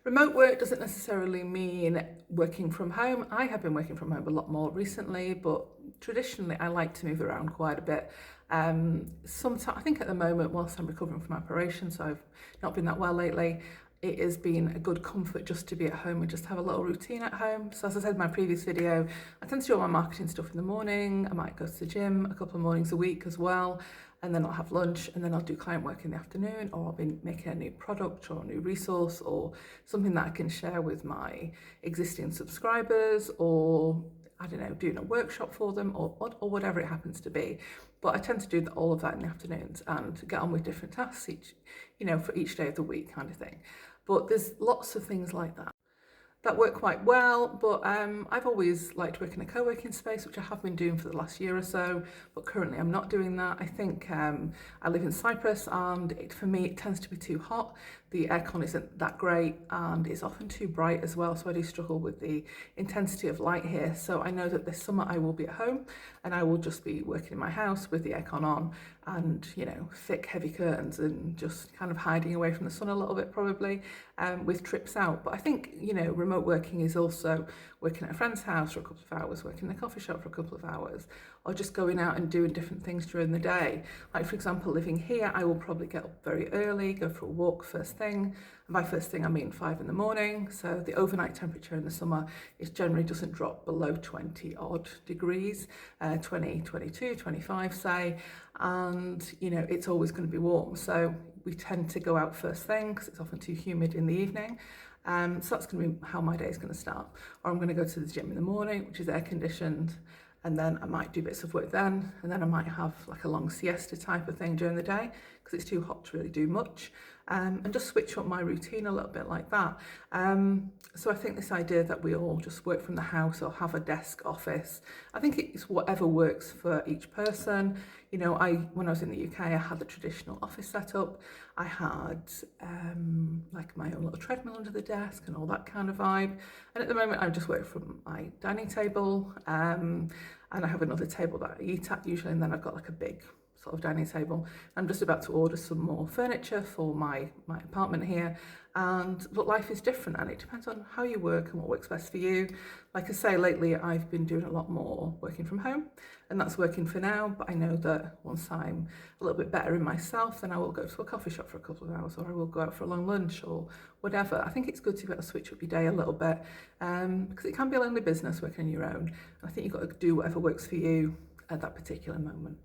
Remote work doesn't necessarily mean working from home. I have been working from home a lot more recently, but traditionally I like to move around quite a bit. Sometimes, I think at the moment, whilst I'm recovering from my operation, so I've not been that well lately, it has been a good comfort just to be at home and just have a little routine at home. So as I said in my previous video, I tend to do all my marketing stuff in the morning. I might go to the gym a couple of mornings a week as well. And then I'll have lunch and then I'll do client work in the afternoon, or I'll be making a new product or a new resource or something that I can share with my existing subscribers, or I don't know, doing a workshop for them, or whatever it happens to be. But I tend to do all of that in the afternoons and get on with different tasks each, for each day of the week kind of thing. But there's lots of things like that work quite well, but I've always liked working in a co-working space, which I have been doing for the last year or so, but currently I'm not doing that. I think I live in Cyprus, and for me it tends to be too hot. The aircon isn't that great and it's often too bright as well, so I do struggle with the intensity of light here. So I know that this summer I will be at home and I will just be working in my house with the aircon on and, thick heavy curtains and just kind of hiding away from the sun a little bit probably, with trips out. But I think, remote working is also working at a friend's house for a couple of hours, working in a coffee shop for a couple of hours, or just going out and doing different things during the day. Like for example, living here, I will probably get up very early, go for a walk first thing. And by first thing, I mean 5 in the morning. So the overnight temperature in the summer is generally doesn't drop below 20 odd degrees, 20, 22, 25 say, and it's always going to be warm. So we tend to go out first thing because it's often too humid in the evening. So that's going to be how my day is going to start. Or I'm going to go to the gym in the morning, which is air conditioned, and then I might do bits of work then, and then I might have like a long siesta type of thing during the day because it's too hot to really do much, and just switch up my routine a little bit like that. So I think this idea that we all just work from the house or have a desk office, I think it's whatever works for each person. When I was in the UK, I had the traditional office setup. I had like my own little treadmill under the desk and all that kind of vibe. And at the moment, I just work from my dining table, and I have another table that I eat at usually, and then I've got like a big sort of dining table. I'm just about to order some more furniture for my apartment here, but life is different and it depends on how you work and what works best for you. Like I say, lately I've been doing a lot more working from home, and that's working for now, but I know that once I'm a little bit better in myself, then I will go to a coffee shop for a couple of hours, or I will go out for a long lunch or whatever. I think it's good to be able to switch up your day a little bit, because it can be a lonely business working on your own, and I think you've got to do whatever works for you at that particular moment.